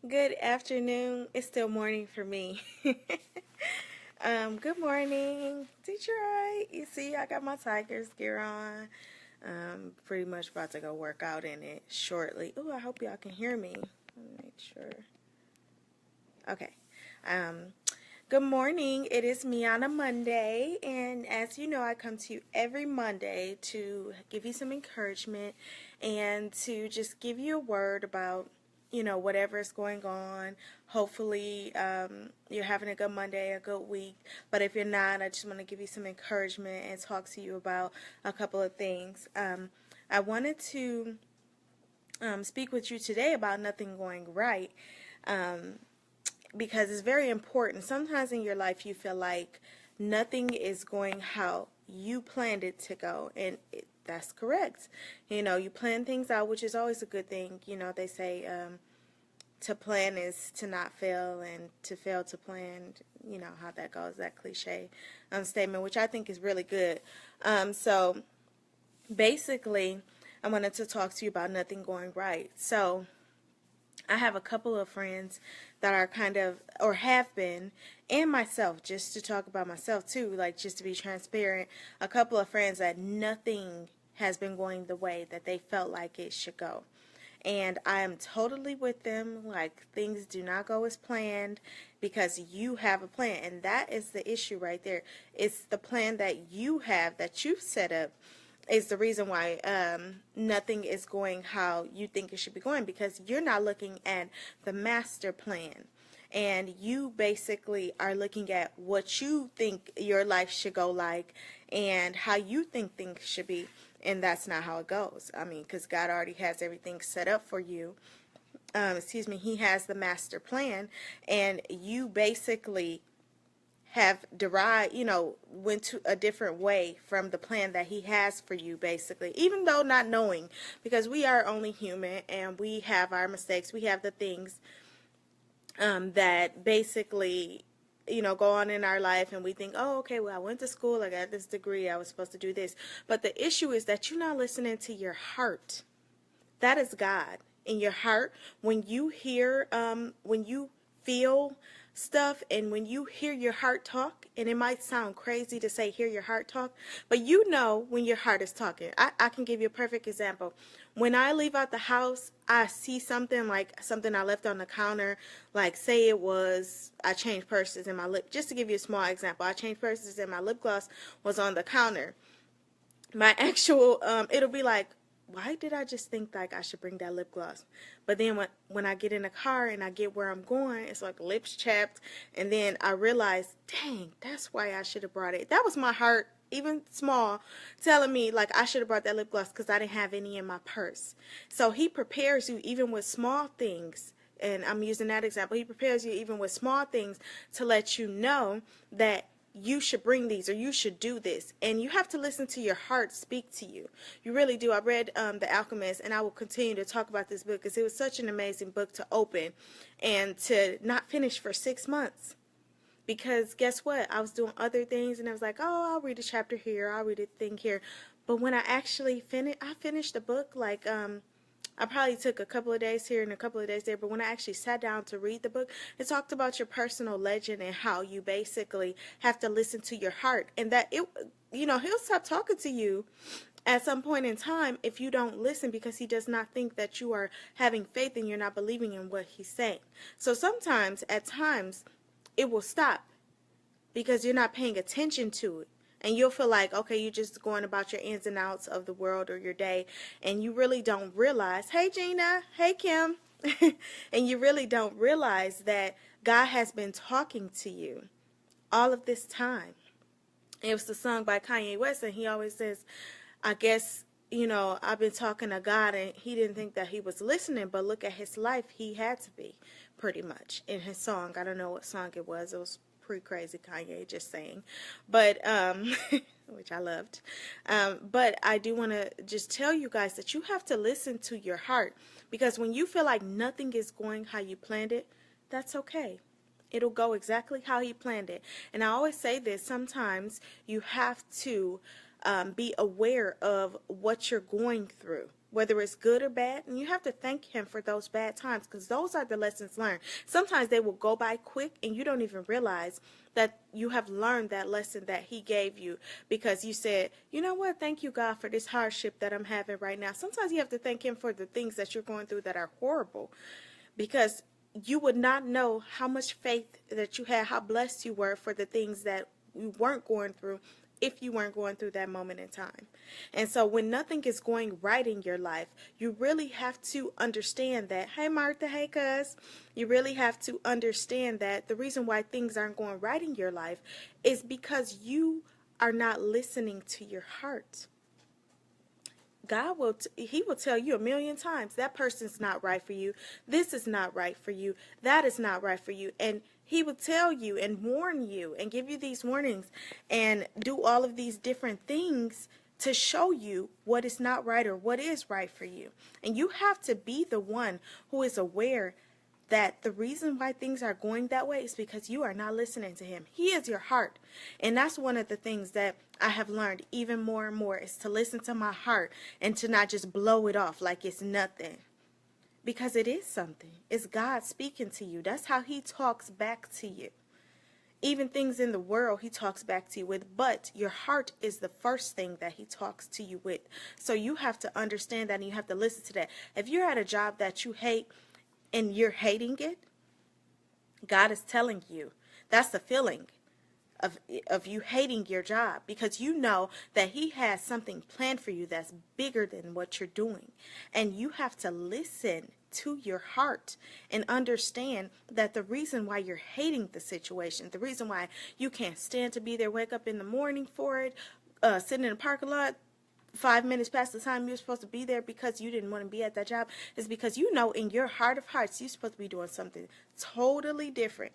Good afternoon. It's still morning for me. Good morning, Detroit. You see, I got my Tigers gear on. Pretty much about to go work out in it shortly. Ooh, I hope y'all can hear me. Let me make sure. Okay. Um, Good morning. It is Miana Monday, and as you know, I come to you every Monday to give you some encouragement and to just give you a word about whatever is going on. Hopefully, you're having a good Monday, a good week. But if you're not, I just want to give you some encouragement and talk to you about a couple of things. I wanted to speak with you today about nothing going right. Um, because it's very important. Sometimes in your life you feel like nothing is going how you planned it to go, and that's correct. You plan things out, which is always a good thing. They say to plan is to not fail, and to fail to plan. You know how that goes, that cliche statement, which I think is really good. So basically, I wanted to talk to you about nothing going right. So I have a couple of friends that are kind of, or have been, and myself, just to talk about myself too, like just to be transparent, a couple of friends that nothing has been going the way that they felt like it should go. And I am totally with them, like things do not go as planned because you have a plan. And that is the issue right there. It's the plan that you have, that you've set up, is the reason why nothing is going how you think it should be going, because you're not looking at the master plan, and you basically are looking at what you think your life should go like and how you think things should be, and that's not how it goes. I mean, because God already has everything set up for you. He has the master plan, and you basically have derived, went to a different way from the plan that he has for you, basically, even though not knowing, because we are only human and we have our mistakes. We have the things that basically, go on in our life, and we think, oh, okay, well, I went to school, I got this degree, I was supposed to do this. But the issue is that you're not listening to your heart. That is God. In your heart, when you hear, when you feel stuff, and when you hear your heart talk, and it might sound crazy to say hear your heart talk, but you know when your heart is talking. I can give you a perfect example. When I leave out the house, I see something, like something I left on the counter, like say it was, I changed purses in my lip, just to give you a small example. I changed purses and my lip gloss was on the counter. My actual, it'll be like, why did I just think like I should bring that lip gloss? But then when I get in the car and I get where I'm going, it's like lips chapped, and then I realize, dang, that's why I should have brought it. That was my heart, even small, telling me like I should have brought that lip gloss because I didn't have any in my purse. So he prepares you even with small things. And I'm using that example. He prepares you even with small things to let you know that you should bring these, or you should do this, and you have to listen to your heart speak to you. You really do. I read The Alchemist, and I will continue to talk about this book because it was such an amazing book to open and to not finish for 6 months. Because guess what? I was doing other things, and I was like, oh, I'll read a chapter here, I'll read a thing here. But when I actually finished the book, like I probably took a couple of days here and a couple of days there, but when I actually sat down to read the book, it talked about your personal legend and how you basically have to listen to your heart, and that he'll stop talking to you at some point in time if you don't listen, because he does not think that you are having faith and you're not believing in what he's saying. So sometimes, at times, it will stop because you're not paying attention to it. And you'll feel like, okay, you're just going about your ins and outs of the world or your day, and you really don't realize, hey Gina, hey Kim, and you really don't realize that God has been talking to you all of this time. It was the song by Kanye West, and he always says, I guess, I've been talking to God, and he didn't think that he was listening, but look at his life, he had to be, pretty much, in his song. I don't know what song it was pretty crazy, Kanye, just saying, but which I loved, but I do want to just tell you guys that you have to listen to your heart, because when you feel like nothing is going how you planned it, that's okay. It'll go exactly how he planned it. And I always say this, sometimes you have to be aware of what you're going through, whether it's good or bad, and you have to thank him for those bad times, because those are the lessons learned. Sometimes they will go by quick and you don't even realize that you have learned that lesson that he gave you, because you said, you know what, thank you, God, for this hardship that I'm having right now. Sometimes you have to thank him for the things that you're going through that are horrible, because you would not know how much faith that you had, how blessed you were for the things that you weren't going through if you weren't going through that moment in time. And so when nothing is going right in your life, you really have to understand that, hey Martha, hey cuz, you really have to understand that the reason why things aren't going right in your life is because you are not listening to your heart. God will, he will tell you a million times, that person's not right for you. This is not right for you. That is not right for you. And he will tell you and warn you and give you these warnings and do all of these different things to show you what is not right or what is right for you. And you have to be the one who is aware that the reason why things are going that way is because you are not listening to him. He is your heart. And that's one of the things that I have learned even more and more, is to listen to my heart and to not just blow it off like it's nothing. Because it is something. It's God speaking to you. That's how he talks back to you. Even things in the world he talks back to you with, but your heart is the first thing that he talks to you with. So you have to understand that and you have to listen to that. If you're at a job that you hate, and you're hating it, God is telling you that's the feeling of you hating your job, because you know that he has something planned for you that's bigger than what you're doing. And you have to listen to your heart and understand that the reason why you're hating the situation, the reason why you can't stand to be there, wake up in the morning for it, sitting in the parking lot 5 minutes past the time you're supposed to be there because you didn't want to be at that job, is because you know in your heart of hearts you're supposed to be doing something totally different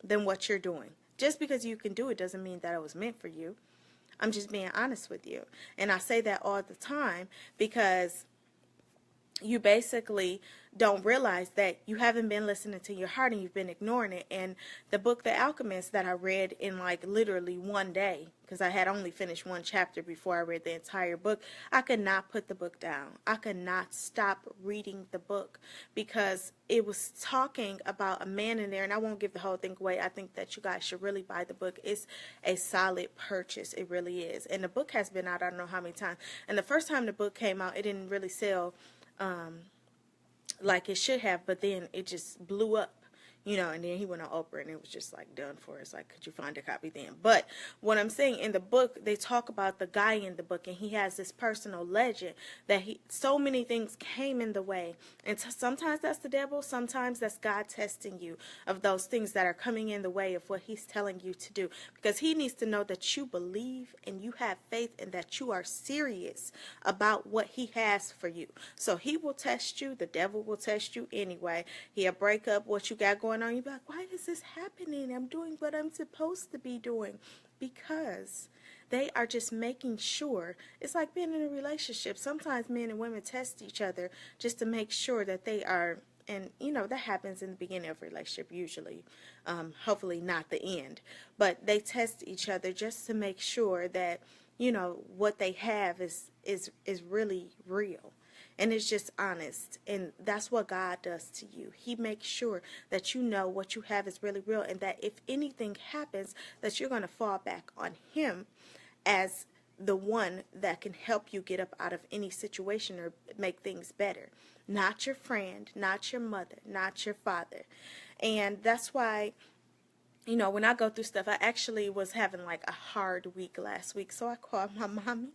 than what you're doing. Just because you can do it doesn't mean that it was meant for you. I'm just being honest with you. And I say that all the time because you basically don't realize that you haven't been listening to your heart and you've been ignoring it. And the book The Alchemist that I read in like literally one day, because I had only finished one chapter before I read the entire book, I could not put the book down. I could not stop reading the book because it was talking about a man in there, and I won't give the whole thing away. I think that you guys should really buy the book. It's a solid purchase. It really is. And the book has been out I don't know how many times. And the first time the book came out, it didn't really sell like it should have, but then it just blew up, you know, and then he went on Oprah and it was just like done for. It's like, could you find a copy then? But what I'm saying, in the book, they talk about the guy in the book, and he has this personal legend that so many things came in the way. And sometimes that's the devil, sometimes that's God testing you of those things that are coming in the way of what he's telling you to do, because he needs to know that you believe and you have faith and that you are serious about what he has for you. So he will test you. The devil will test you anyway. He'll break up what you got going on. You'll be like, why is this happening? I'm doing what I'm supposed to be doing. Because they are just making sure. It's like being in a relationship. Sometimes men and women test each other just to make sure that they are, and you know, that happens in the beginning of a relationship usually. Hopefully not the end. But they test each other just to make sure that, you know, what they have is really real. And it's just honest. And that's what God does to you. He makes sure that you know what you have is really real, and that if anything happens, that you're going to fall back on him as the one that can help you get up out of any situation or make things better. Not your friend, not your mother, not your father. And that's why, you know, when I go through stuff, I actually was having like a hard week last week. So I called my mommy.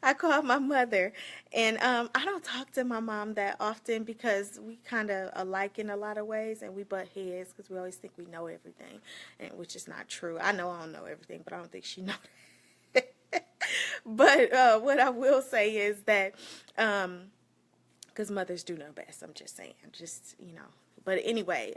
I called my mother, and I don't talk to my mom that often because we kind of alike in a lot of ways, and we butt heads because we always think we know everything, and which is not true. I know I don't know everything, but I don't think she knows that. But what I will say is that, because mothers do know best, I'm just saying, just, you know, But anyway,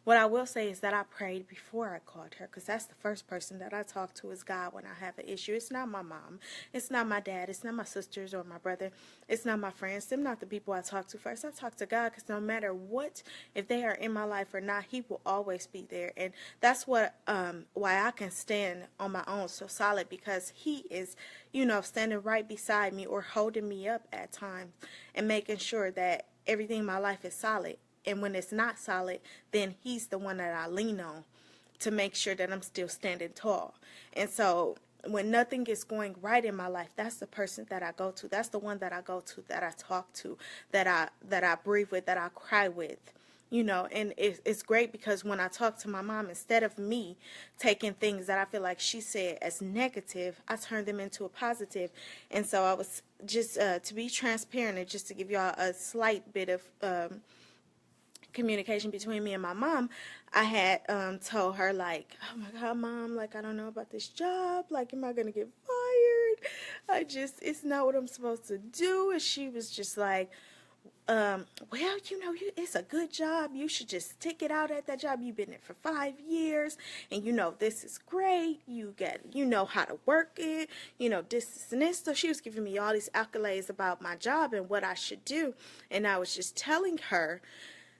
what I will say is that I prayed before I called her, because that's the first person that I talk to is God when I have an issue. It's not my mom. It's not my dad. It's not my sisters or my brother. It's not my friends. They're not the people I talk to first. I talk to God, because no matter what, if they are in my life or not, he will always be there. And that's what why I can stand on my own so solid, because he is, standing right beside me or holding me up at times and making sure that everything in my life is solid. And when it's not solid, then he's the one that I lean on to make sure that I'm still standing tall. And so when nothing is going right in my life, that's the person that I go to. That's the one that I go to, that I talk to, that I breathe with, that I cry with. And it's great, because when I talk to my mom, instead of me taking things that I feel like she said as negative, I turn them into a positive. And so I was just, to be transparent and just to give y'all a slight bit of communication between me and my mom, I had told her, like, oh my God, Mom, like, I don't know about this job, like, am I gonna get fired? It's not what I'm supposed to do. And she was just like, well, it's a good job. You should just stick it out at that job. You've been there for 5 years, and this is great. You know how to work it, this and this. So she was giving me all these accolades about my job and what I should do. And I was just telling her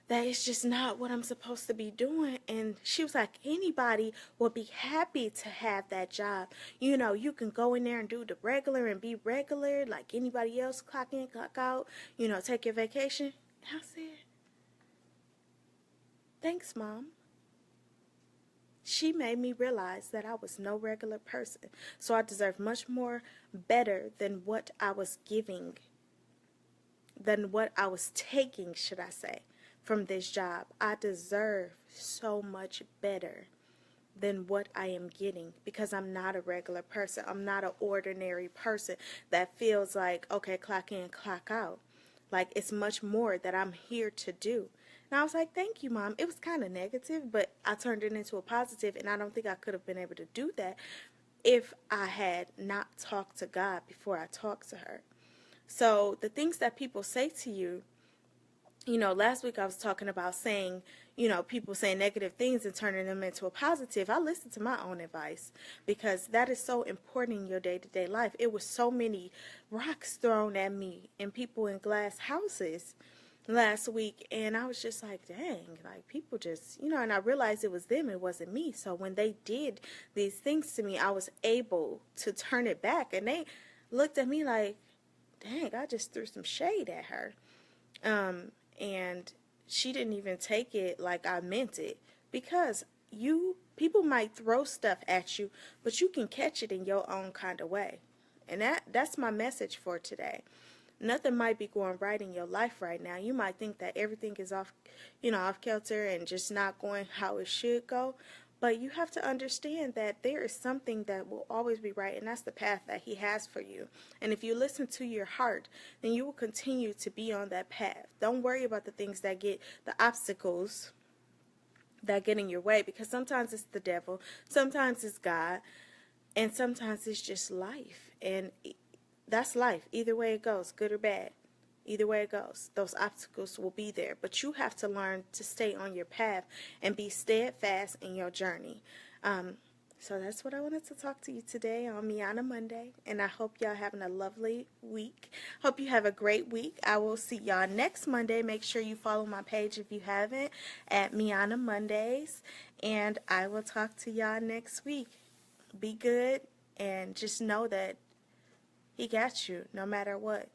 that it's just not what I'm supposed to be doing. And she was like, anybody will be happy to have that job. You can go in there and do the regular and be regular like anybody else, clock in, clock out, take your vacation. And I said, thanks, Mom. She made me realize that I was no regular person. So I deserve much more better than what I was giving, than what I was taking, should I say, from this job. I deserve so much better than what I am getting, because I'm not a regular person. I'm not an ordinary person that feels like, okay, clock in, clock out. Like, it's much more that I'm here to do. And I was like, thank you, Mom. It was kind of negative, but I turned it into a positive, and I don't think I could have been able to do that if I had not talked to God before I talked to her. So the things that people say to you, last week I was talking about saying, people saying negative things and turning them into a positive. I listened to my own advice, because that is so important in your day-to-day life. It was so many rocks thrown at me and people in glass houses last week, and I was just like, dang, like, people just, and I realized it was them, it wasn't me. So when they did these things to me, I was able to turn it back, and they looked at me like, dang, I just threw some shade at her. And she didn't even take it like I meant it, because people might throw stuff at you, but you can catch it in your own kind of way. And that's my message for today. Nothing might be going right in your life right now. You might think that everything is off kilter and just not going how it should go. But you have to understand that there is something that will always be right, and that's the path that he has for you. And if you listen to your heart, then you will continue to be on that path. Don't worry about the things that get, the obstacles that get in your way, because sometimes it's the devil, sometimes it's God, and sometimes it's just life. And that's life. Either way it goes, good or bad. Either way it goes, those obstacles will be there. But you have to learn to stay on your path and be steadfast in your journey. So that's what I wanted to talk to you today on Miana Monday. And I hope y'all having a lovely week. Hope you have a great week. I will see y'all next Monday. Make sure you follow my page if you haven't at MejuanaMondays. And I will talk to y'all next week. Be good, and just know that he got you no matter what.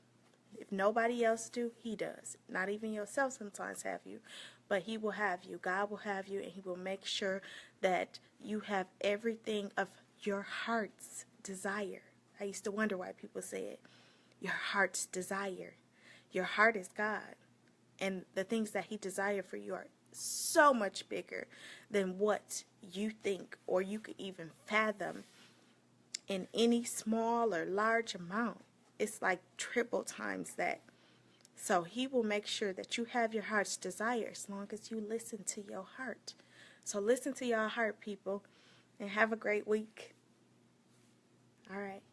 If nobody else do, he does. Not even yourself sometimes have you, but he will have you. God will have you, and he will make sure that you have everything of your heart's desire. I used to wonder why people said your heart's desire. Your heart is God, and the things that he desires for you are so much bigger than what you think or you could even fathom in any small or large amount. It's like triple times that. So he will make sure that you have your heart's desire as long as you listen to your heart. So listen to your heart, people, and have a great week. All right.